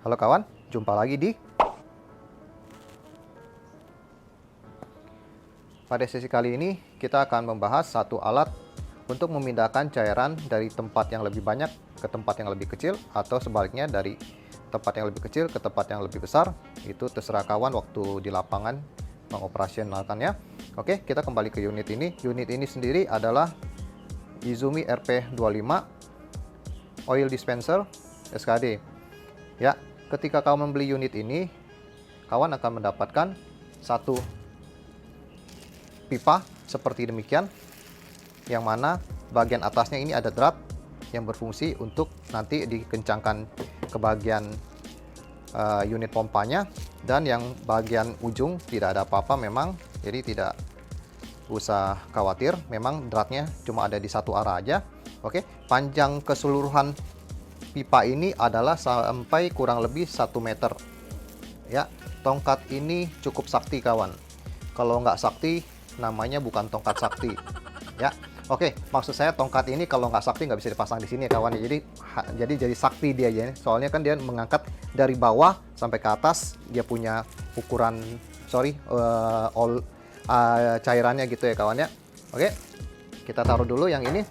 Halo kawan, jumpa lagi pada sesi kali ini kita akan membahas satu alat untuk memindahkan cairan dari tempat yang lebih banyak ke tempat yang lebih kecil, atau sebaliknya dari tempat yang lebih kecil ke tempat yang lebih besar. Itu terserah kawan waktu di lapangan mengoperasionalkannya. Oke, kita kembali ke unit ini. Unit ini sendiri adalah Izumi RP25 Oil Dispenser SKD. Ya, ketika kawan membeli unit ini, kawan akan mendapatkan satu pipa seperti demikian, yang mana bagian atasnya ini ada drat yang berfungsi untuk nanti dikencangkan ke bagian unit pompanya, dan yang bagian ujung tidak ada apa-apa memang, jadi tidak usah khawatir, memang dratnya cuma ada di satu arah aja. Oke, panjang keseluruhan pipa ini adalah sampai kurang lebih 1 meter. Ya, tongkat ini cukup sakti kawan. Kalau nggak sakti namanya bukan tongkat sakti. Ya, oke, maksud saya tongkat ini kalau nggak sakti nggak bisa dipasang di sini ya kawan. Jadi sakti dia ya. Soalnya kan dia mengangkat dari bawah sampai ke atas. Dia punya ukuran, cairannya gitu ya kawan ya. Oke, kita taruh dulu yang ini.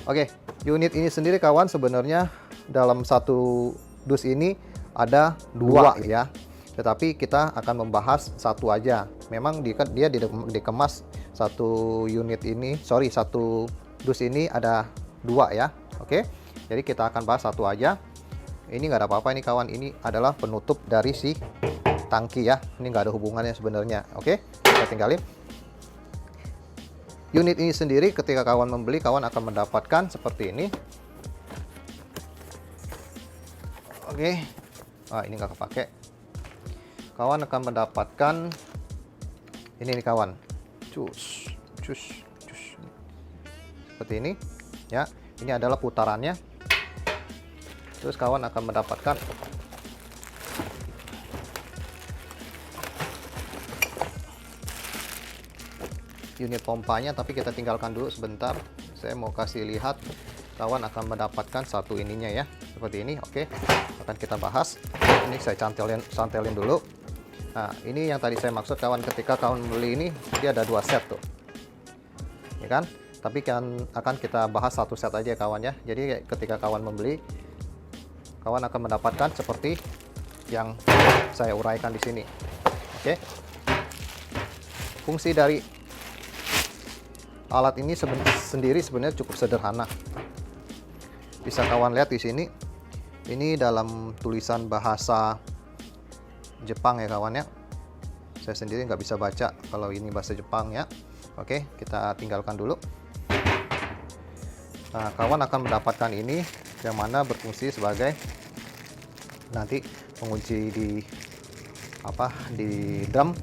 Oke, unit ini sendiri kawan sebenarnya dalam satu dus ini ada dua ya. Tetapi kita akan membahas satu aja. Memang dia dikemas satu dus ini ada dua ya. Oke, jadi kita akan bahas satu aja. Ini nggak ada apa-apa ini kawan. Ini adalah penutup dari si tangki ya. Ini nggak ada hubungannya sebenarnya. Oke, kita tinggalin. Unit ini sendiri ketika kawan membeli, kawan akan mendapatkan seperti ini. Oke, ini nggak kepake. Kawan akan mendapatkan ini nih kawan, cus, seperti ini ya. Ini adalah putarannya. Terus kawan akan mendapatkan unit pompanya, tapi kita tinggalkan dulu sebentar. Saya mau kasih lihat, kawan akan mendapatkan satu ininya ya, seperti ini. Oke, akan kita bahas. Ini saya cantelin dulu. Nah, ini yang tadi saya maksud kawan, ketika kawan beli ini dia ada dua set tuh, ya kan? Tapi kan akan kita bahas satu set aja kawan ya. Jadi ketika kawan membeli, kawan akan mendapatkan seperti yang saya uraikan di sini. Oke, fungsi dari alat ini sendiri sebenarnya cukup sederhana. Bisa kawan lihat di sini. Ini dalam tulisan bahasa Jepang ya kawan ya. Saya sendiri nggak bisa baca kalau ini bahasa Jepang ya. Oke, kita tinggalkan dulu. Nah, kawan akan mendapatkan ini yang mana berfungsi sebagai nanti pengunci di drum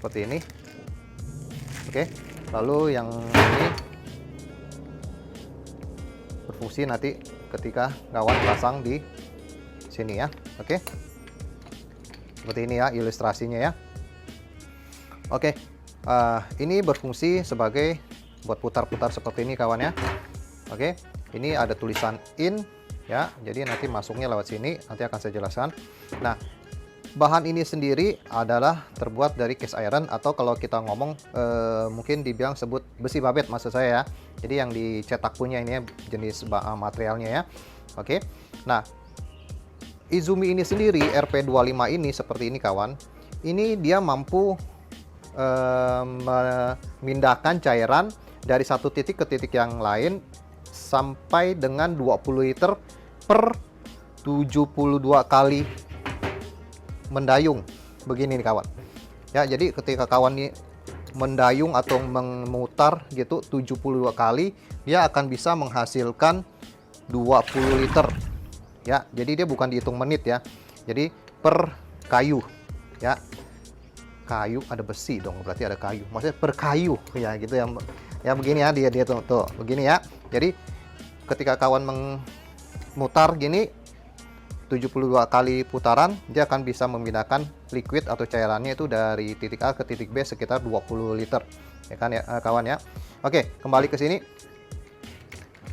seperti ini. Oke. Lalu yang ini berfungsi nanti ketika kawan pasang di sini ya. Oke, seperti ini ya ilustrasinya ya. Oke, ini berfungsi sebagai buat putar-putar seperti ini kawan ya. Oke, ini ada tulisan in ya, jadi nanti masuknya lewat sini, nanti akan saya jelaskan. Nah, bahan ini sendiri adalah terbuat dari cast iron, atau kalau kita ngomong mungkin dibilang sebut besi babet maksud saya ya. Jadi yang dicetak punya ini jenis materialnya ya. Oke. Nah, Izumi ini sendiri RP25 ini seperti ini kawan. Ini dia mampu memindahkan cairan dari satu titik ke titik yang lain sampai dengan 20 liter per 72 kali mendayung begini nih kawan ya. Jadi ketika kawan ini mendayung atau memutar gitu 72 kali, dia akan bisa menghasilkan 20 liter ya. Jadi dia bukan dihitung menit ya, jadi per kayu ya. Kayu ada besi dong, berarti ada kayu, maksudnya per kayu ya gitu ya begini ya. Dia tuh begini ya. Jadi ketika kawan memutar gini 72 kali putaran, dia akan bisa memindahkan liquid atau cairannya itu dari titik A ke titik B sekitar 20 liter ya kan ya kawan ya. Oke, kembali ke sini.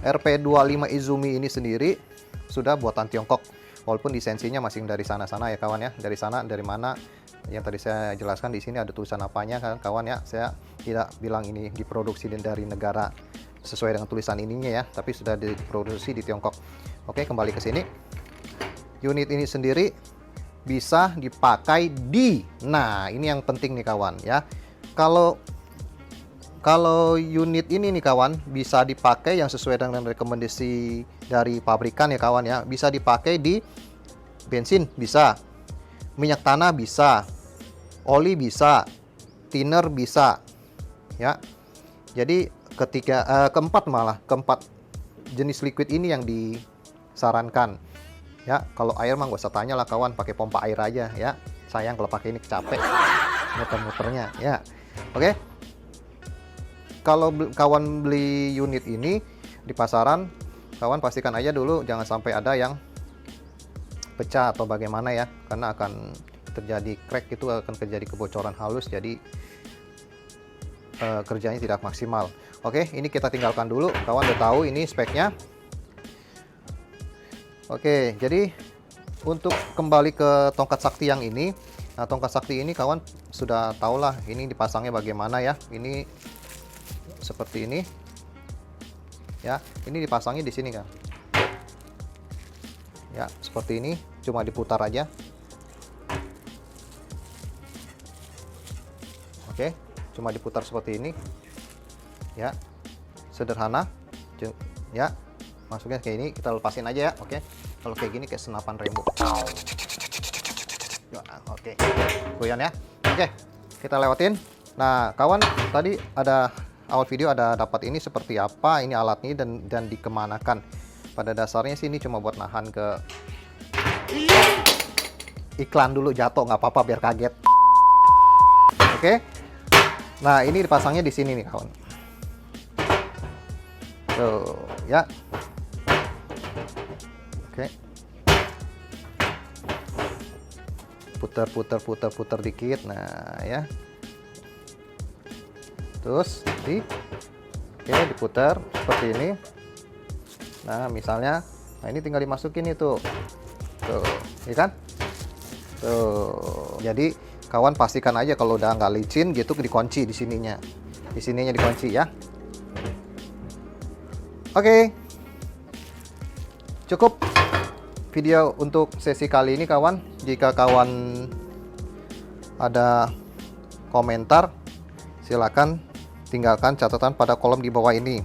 RP25 Izumi ini sendiri sudah buatan Tiongkok. Walaupun lisensinya masih dari sana-sana ya kawan ya, dari sana, dari mana, yang tadi saya jelaskan di sini ada tulisan apanya kan kawan ya. Saya tidak bilang ini diproduksi dari negara sesuai dengan tulisan ininya ya, tapi sudah diproduksi di Tiongkok. Oke, kembali ke sini. Unit ini sendiri bisa dipakai di, nah ini yang penting nih kawan ya. Kalau unit ini nih kawan bisa dipakai yang sesuai dengan rekomendasi dari pabrikan ya kawan ya. Bisa dipakai di bensin bisa, minyak tanah bisa, oli bisa, thinner bisa ya. Jadi keempat jenis liquid ini yang disarankan ya. Kalau air mah gak usah tanya lah kawan, pakai pompa air aja ya. Sayang kalau pakai ini capek muter-muternya ya. Oke, kalau kawan beli unit ini di pasaran, kawan pastikan aja dulu jangan sampai ada yang pecah atau bagaimana ya, karena akan terjadi crack, itu akan terjadi kebocoran halus, jadi kerjanya tidak maksimal. Oke, ini kita tinggalkan dulu, kawan udah tahu ini speknya. Oke, jadi untuk kembali ke tongkat sakti yang ini, nah tongkat sakti ini kawan sudah tahu lah ini dipasangnya bagaimana ya. Ini seperti ini ya, ini dipasangnya di sini kan ya, seperti ini, cuma diputar aja. Oke, cuma diputar seperti ini ya, sederhana ya. Masuknya kayak ini, kita lepasin aja ya. Oke, kalau kayak gini kayak senapan rembo. Oke, goyang ya. Oke, kita lewatin. Nah kawan, tadi ada awal video ada dapat ini seperti apa, ini alatnya dan dikemanakan. Pada dasarnya sih ini cuma buat nahan ke iklan dulu, jatuh nggak apa-apa biar kaget. Oke, nah ini dipasangnya di sini nih kawan. Tuh ya. Oke, putar dikit, nah ya. Terus oke, diputar seperti ini. Nah misalnya, nah ini tinggal dimasukin itu tuh ya kan. Tuh, jadi kawan pastikan aja kalau udah nggak licin gitu dikunci di sininya dikunci ya. Oke, cukup video untuk sesi kali ini kawan. Jika kawan ada komentar, silakan tinggalkan catatan pada kolom di bawah ini.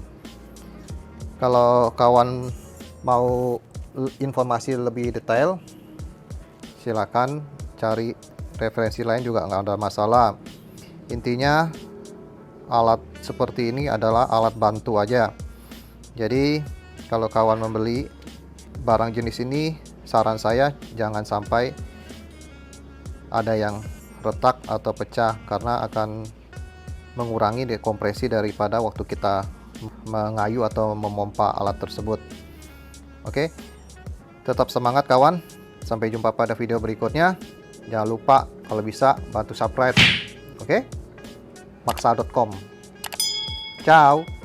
Kalau kawan mau informasi lebih detail, silakan cari referensi lain juga nggak ada masalah. Intinya alat seperti ini adalah alat bantu aja. Jadi kalau kawan membeli barang jenis ini, saran saya jangan sampai ada yang retak atau pecah, karena akan mengurangi dekompresi daripada waktu kita mengayuh atau memompa alat tersebut. Oke, tetap semangat kawan. Sampai jumpa pada video berikutnya. Jangan lupa kalau bisa bantu subscribe. Oke, maksa.com. Ciao.